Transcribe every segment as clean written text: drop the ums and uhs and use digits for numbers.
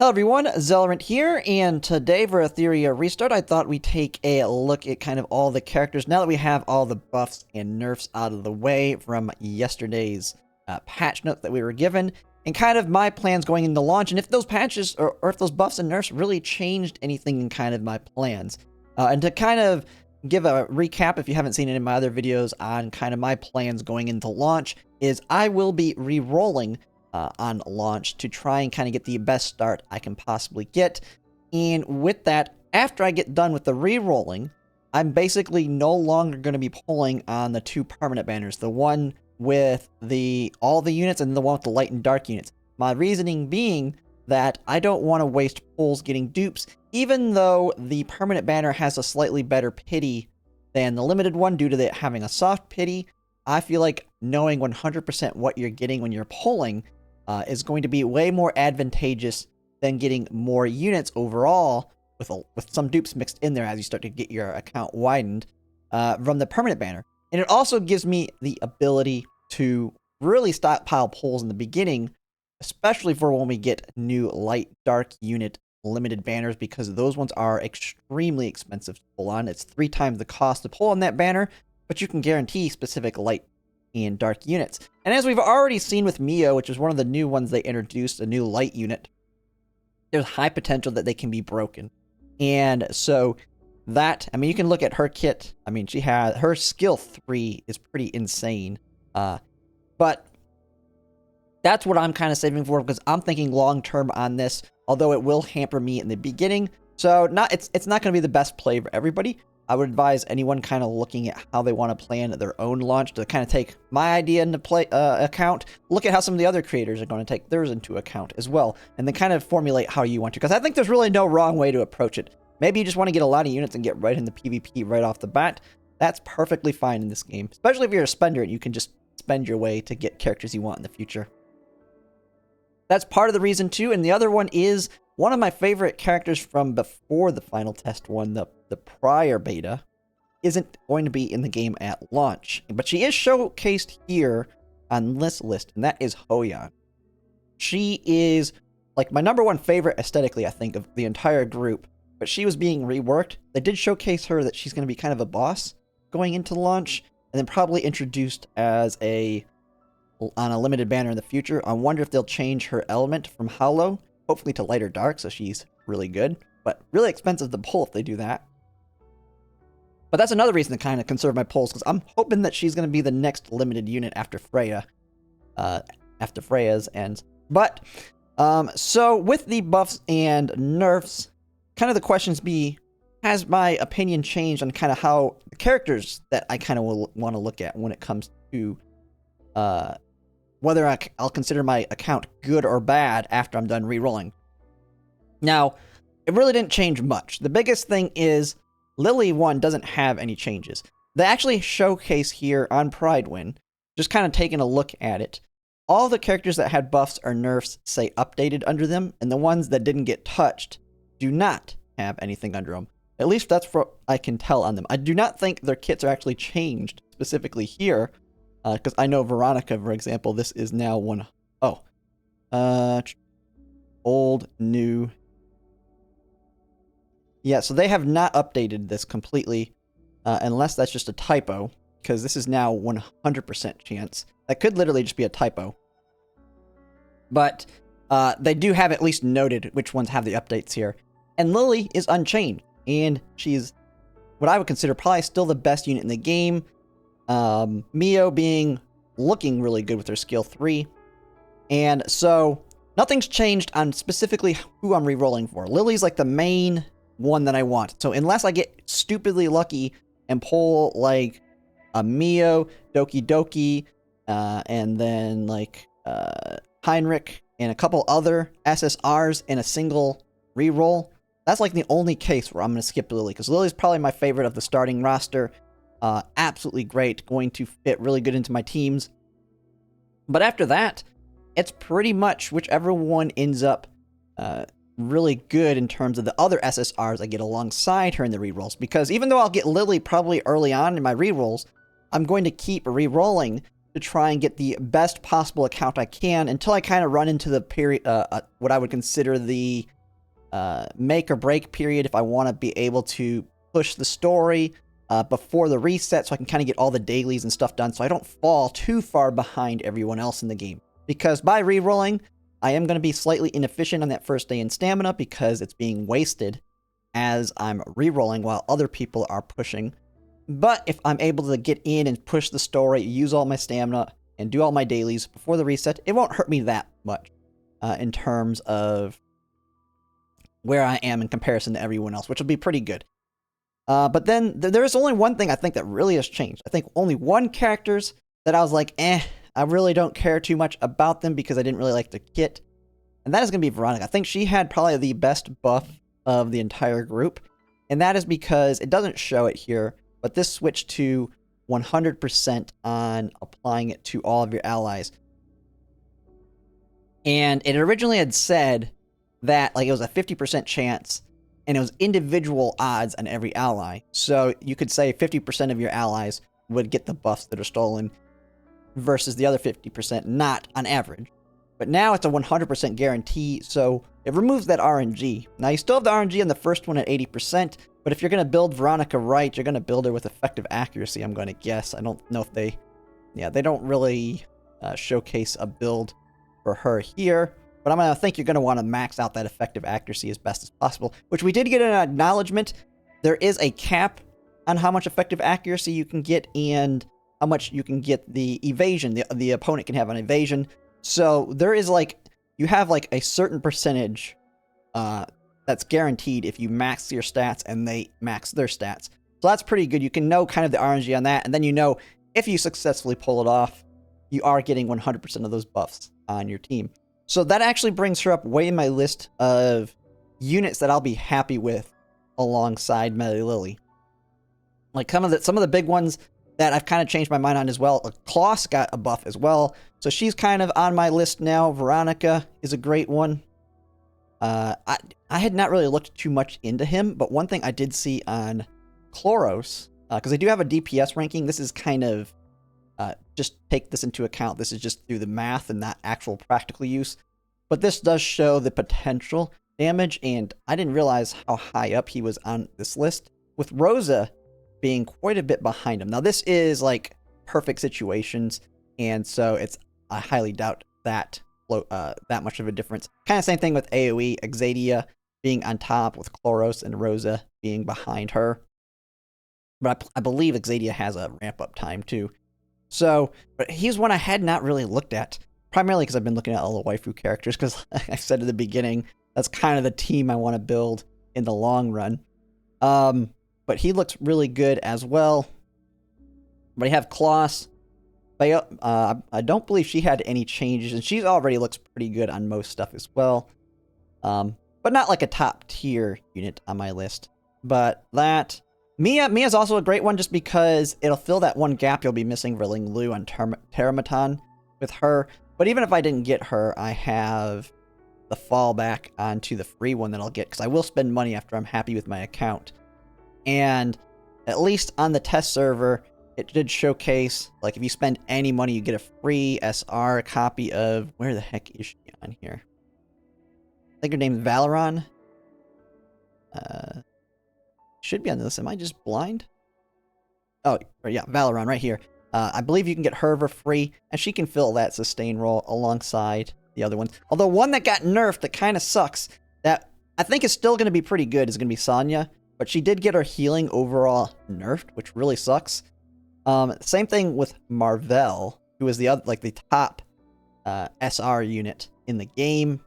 Hello everyone, Zelrant here, and today for Etheria Restart, I thought we'd take a look at kind of all the characters now that we have all the buffs and nerfs out of the way from yesterday's patch note that we were given, and kind of my plans going into launch, and if those patches, or if those buffs and nerfs really changed anything in kind of my plans. And to kind of give a recap, if you haven't seen it in my other videos on kind of my plans going into launch, is I will be re-rolling on launch to try and kind of get the best start I can possibly get. And with that, after I get done with the re-rolling, I'm basically no longer going to be pulling on the two permanent banners, the one with all the units and the one with the light and dark units. My reasoning being that I don't want to waste pulls getting dupes, even though the permanent banner has a slightly better pity than the limited one due to it having a soft pity. I feel like knowing 100% what you're getting when you're pulling is going to be way more advantageous than getting more units overall with some dupes mixed in there as you start to get your account widened from the permanent banner. And it also gives me the ability to really stockpile pulls in the beginning, especially for when we get new light dark unit limited banners, because those ones are extremely expensive to pull on. It's 3 times the cost to pull on that banner, but you can guarantee specific light and dark units. And as we've already seen with Mio, which is one of the new ones they introduced, a new light unit, there's high potential that they can be broken. And so that, I mean, you can look at her kit. I mean, she had, her skill 3 is pretty insane. But that's what I'm kind of saving for, because I'm thinking long term on this, although it will hamper me in the beginning. So it's not going to be the best play for everybody. I would advise anyone kind of looking at how they want to plan their own launch to kind of take my idea into account, look at how some of the other creators are going to take theirs into account as well, and then kind of formulate how you want to, because I think there's really no wrong way to approach it. Maybe you just want to get a lot of units and get right into PvP right off the bat. That's perfectly fine in this game, especially if you're a spender and you can just spend your way to get characters you want in the future. That's part of the reason too, and the other one is one of my favorite characters from before the final test one, the prior beta, isn't going to be in the game at launch. But she is showcased here on this list, and that is Hoyan. She is like my #1 favorite aesthetically, I think, of the entire group, but she was being reworked. They did showcase her that she's going to be kind of a boss going into launch, and then probably introduced as on a limited banner in the future. I wonder if they'll change her element from hollow, hopefully to light or dark, so she's really good, but really expensive to pull if they do that. But that's another reason to kind of conserve my pulls, because I'm hoping that she's going to be the next limited unit after Freya, after Freya's ends. But, so with the buffs and nerfs, kind of the questions be, has my opinion changed on kind of how the characters that I kind of will want to look at when it comes to whether I'll consider my account good or bad after I'm done re-rolling. Now, it really didn't change much. The biggest thing is Lily 1 doesn't have any changes. They actually showcase here on Pridewin, just kind of taking a look at it. All the characters that had buffs or nerfs say updated under them, and the ones that didn't get touched do not have anything under them. At least that's what I can tell on them. I do not think their kits are actually changed specifically here, because I know Veronica, for example, this is now old, new. Yeah, so they have not updated this completely, unless that's just a typo, because this is now 100% chance. That could literally just be a typo. But they do have at least noted which ones have the updates here. And Lily is unchained, and she's what I would consider probably still the best unit in the game. Mio looking really good with her skill 3. And so nothing's changed on specifically who I'm re-rolling for. Lily's like the main one that I want. So unless I get stupidly lucky and pull like a Mio, Doki Doki, and then like Heinrich and a couple other SSRs in a single re-roll, that's like the only case where I'm going to skip Lily, because Lily's probably my favorite of the starting roster. Absolutely great, going to fit really good into my teams. But after that, it's pretty much whichever one ends up really good in terms of the other SSRs I get alongside her in the rerolls. Because even though I'll get Lily probably early on in my rerolls, I'm going to keep rerolling to try and get the best possible account I can until I kind of run into the period, what I would consider the make or break period, if I want to be able to push the story before the reset, so I can kind of get all the dailies and stuff done, so I don't fall too far behind everyone else in the game. Because by rerolling, I am going to be slightly inefficient on that first day in stamina because it's being wasted as I'm rerolling while other people are pushing. But if I'm able to get in and push the story, use all my stamina, and do all my dailies before the reset, it won't hurt me that much in terms of where I am in comparison to everyone else, which will be pretty good. But then there's only one thing I think that really has changed. I think only one characters that I was like, I really don't care too much about them because I didn't really like the kit. And that is going to be Veronica. I think she had probably the best buff of the entire group. And that is because it doesn't show it here, but this switched to 100% on applying it to all of your allies. And it originally had said that like it was a 50% chance and it was individual odds on every ally. So you could say 50% of your allies would get the buffs that are stolen versus the other 50% not on average. But now it's a 100% guarantee, so it removes that RNG. Now you still have the RNG on the first one at 80%, but if you're going to build Veronica right, you're going to build her with effective accuracy, I'm going to guess. I don't know if they don't really showcase a build for her here. But I'm going to think you're going to want to max out that effective accuracy as best as possible, which we did get an acknowledgement. There is a cap on how much effective accuracy you can get and how much you can get the evasion, the opponent can have on evasion. So there is like, you have like a certain percentage that's guaranteed if you max your stats and they max their stats. So that's pretty good. You can know kind of the RNG on that, and then you know if you successfully pull it off, you are getting 100% of those buffs on your team. So that actually brings her up way in my list of units that I'll be happy with alongside Melly Lily. Like some of the big ones that I've kind of changed my mind on as well. Klaus got a buff as well, so she's kind of on my list now. Veronica is a great one. I had not really looked too much into him, but one thing I did see on Chloros, because they do have a DPS ranking, this is kind of just take this into account. This is just through the math and not actual practical use. But this does show the potential damage, and I didn't realize how high up he was on this list, with Rosa being quite a bit behind him. Now, this is like perfect situations, and so I highly doubt that much of a difference. Kind of same thing with AoE, Etheria being on top with Chloros and Rosa being behind her. But I believe Etheria has a ramp-up time, too. So, but he's one I had not really looked at, primarily because I've been looking at all the waifu characters, because like I said at the beginning, that's kind of the team I want to build in the long run. But he looks really good as well. But I have Klaus. I don't believe she had any changes, and she already looks pretty good on most stuff as well. But not like a top tier unit on my list. But that... Mia's also a great one just because it'll fill that one gap you'll be missing for Ling Lu on Teramaton with her. But even if I didn't get her, I have the fallback onto the free one that I'll get, because I will spend money after I'm happy with my account. And at least on the test server, it did showcase, like, if you spend any money, you get a free SR copy of... Where the heck is she on here? I think her name's Valeron. Should be on this. Am I just blind? Oh, yeah, Valeron right here. I believe you can get her for free, and she can fill that sustain role alongside the other ones. Although one that got nerfed that kind of sucks, that I think is still going to be pretty good, is going to be Sonya. But she did get her healing overall nerfed, which really sucks. Same thing with Marvel, who is the other, like the top SR unit in the game.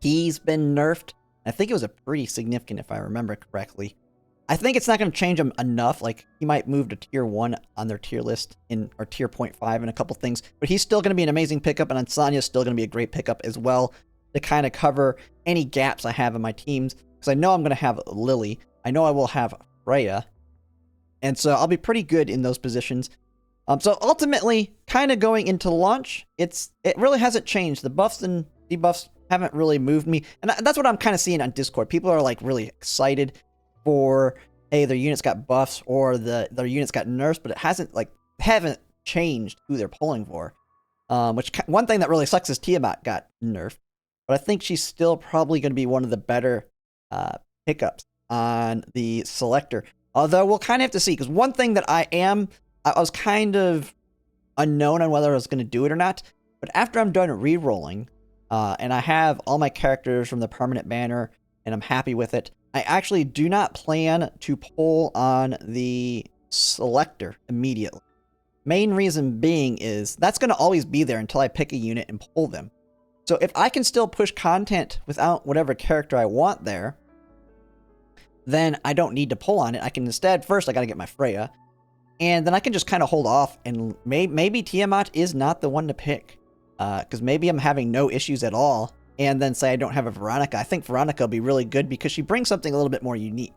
He's been nerfed. I think it was a pretty significant, if I remember correctly. I think it's not going to change him enough. Like, he might move to tier 1 on their tier list, or tier 0.5 in a couple things. But he's still going to be an amazing pickup, and Sonya's still going to be a great pickup as well to kind of cover any gaps I have in my teams. Because I know I'm going to have Lily. I know I will have Freya. And so I'll be pretty good in those positions. So ultimately, kind of going into launch, it really hasn't changed. The buffs and debuffs haven't really moved me. And that's what I'm kind of seeing on Discord. People are like really excited for, hey, their units got buffs or their units got nerfs, but it haven't changed who they're pulling for. Which one thing that really sucks is Tiamat got nerfed, but I think she's still probably going to be one of the better pickups on the Selector. Although we'll kind of have to see, because one thing that I was kind of unknown on whether I was going to do it or not, but after I'm done re-rolling, and I have all my characters from the permanent banner, and I'm happy with it, I actually do not plan to pull on the Selector immediately. Main reason being is that's going to always be there until I pick a unit and pull them. So if I can still push content without whatever character I want there, then I don't need to pull on it. I can instead, first I got to get my Freya, and then I can just kind of hold off, and maybe Tiamat is not the one to pick. Because maybe I'm having no issues at all, and then say I don't have a Veronica. I think Veronica will be really good because she brings something a little bit more unique.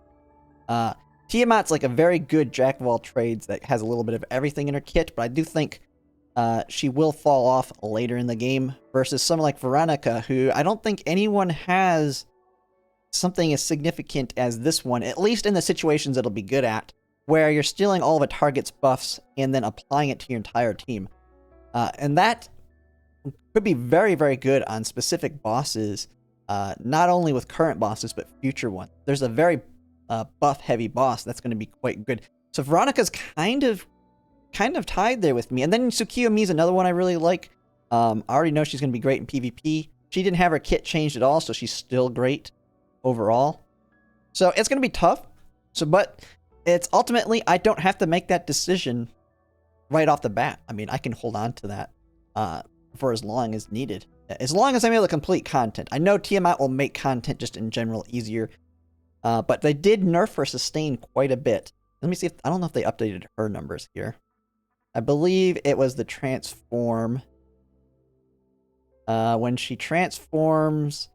Tiamat's like a very good jack of all trades that has a little bit of everything in her kit, but I do think she will fall off later in the game versus someone like Veronica, who I don't think anyone has something as significant as this one, at least in the situations it'll be good at, where you're stealing all of a target's buffs and then applying it to your entire team. And that could be very, very good on specific bosses, not only with current bosses, but future ones. There's a very buff-heavy boss that's going to be quite good. So Veronica's kind of tied there with me. And then Tsukiyomi is another one I really like. I already know she's going to be great in PvP. She didn't have her kit changed at all, so she's still great overall. So it's going to be tough. But it's ultimately, I don't have to make that decision right off the bat. I mean, I can hold on to that for as long as needed. As long as I'm able to complete content. I know Tiamat will make content just in general easier. But they did nerf her sustain quite a bit. Let me see if, I don't know if they updated her numbers here. I believe it was the transform. When she transforms,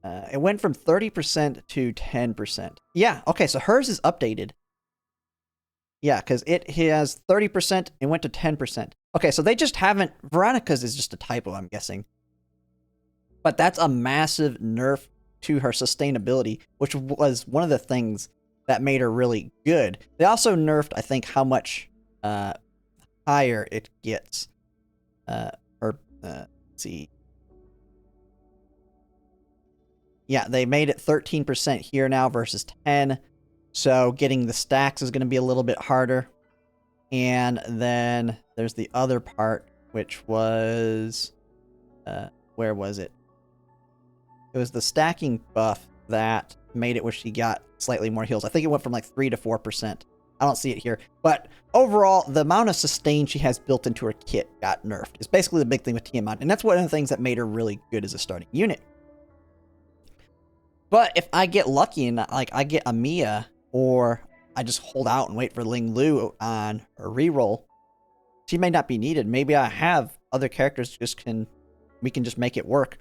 it went from 30% to 10%. Yeah, okay, so hers is updated. Yeah, because it has 30% and went to 10%. Okay, so they just haven't... Veronica's is just a typo, I'm guessing. But that's a massive nerf to her sustainability, which was one of the things that made her really good. They also nerfed, I think, how much higher it gets. Let's see. Yeah, they made it 13% here now versus 10. So getting the stacks is going to be a little bit harder. And then there's the other part, which was... where was it? It was the stacking buff that made it where she got slightly more heals. I think it went from like 3 to 4%. I don't see it here. But overall, the amount of sustain she has built into her kit got nerfed. It's basically the big thing with Tiamat. And that's one of the things that made her really good as a starting unit. But if I get lucky and like I get a Mia, or I just hold out and wait for Ling Lu on a reroll, she may not be needed. Maybe I have other characters we can just make it work.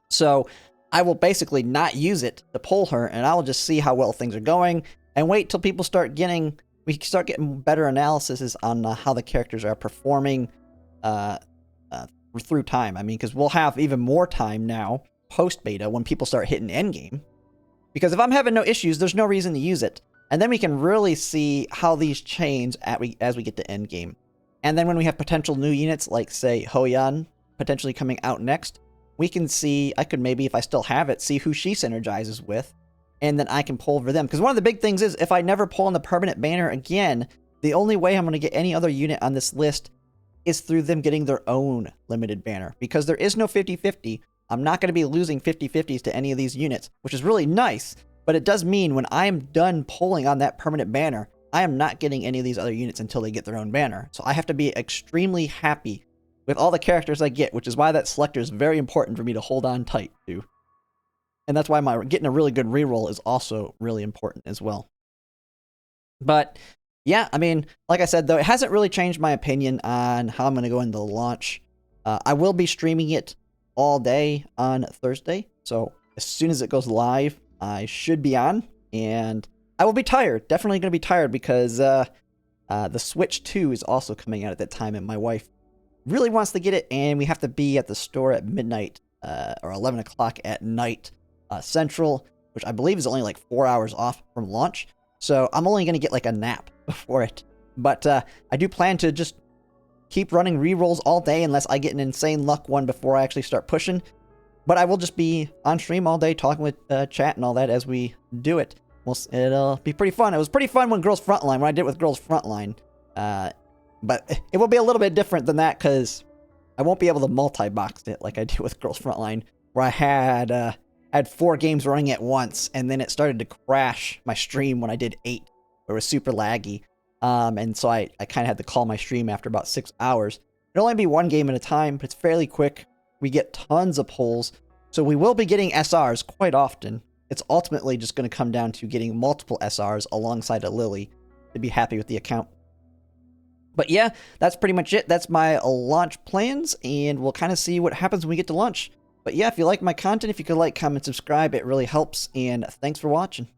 So I will basically not use it to pull her, and I will just see how well things are going and wait till people start getting... We start getting better analysis on how the characters are performing through time. I mean, because we'll have even more time now, post-beta, when people start hitting endgame. Because if I'm having no issues, there's no reason to use it. And then we can really see how these change as we get to endgame. And then when we have potential new units, like, say, Hoyan, potentially coming out next, we can see, I could maybe, if I still have it, see who she synergizes with, and then I can pull for them. Because one of the big things is, if I never pull on the permanent banner again, the only way I'm going to get any other unit on this list is through them getting their own limited banner. Because there is no 50-50. I'm not going to be losing 50-50s to any of these units, which is really nice, but it does mean when I am done pulling on that permanent banner, I am not getting any of these other units until they get their own banner. So I have to be extremely happy with all the characters I get, which is why that Selector is very important for me to hold on tight to. And that's why getting a really good reroll is also really important as well. But yeah, I mean, like I said, though, it hasn't really changed my opinion on how I'm going to go into the launch. I will be streaming it all day on Thursday. So as soon as it goes live, I should be on. And I will be tired. Definitely going to be tired because the Switch 2 is also coming out at that time. And my wife really wants to get it. And we have to be at the store at midnight or 11 o'clock at night Central, which I believe is only like 4 hours off from launch. So I'm only going to get like a nap before it. But I do plan to just keep running rerolls all day unless I get an insane luck one before I actually start pushing. But I will just be on stream all day talking with chat and all that as we do it. It'll be pretty fun. It was pretty fun when Girls Frontline, when I did it with Girls Frontline. But it will be a little bit different than that because I won't be able to multi-box it like I do with Girls Frontline, where I had 4 games running at once, and then it started to crash my stream when I did 8. It was super laggy. And so I kind of had to call my stream after about 6 hours. It'll only be 1 game at a time, but it's fairly quick. We get tons of pulls, so we will be getting SRs quite often. It's ultimately just going to come down to getting multiple SRs alongside a Lily to be happy with the account. But yeah, that's pretty much it. That's my launch plans, and we'll kind of see what happens when we get to launch. But yeah, if you like my content, if you could like, comment, subscribe, it really helps, and thanks for watching.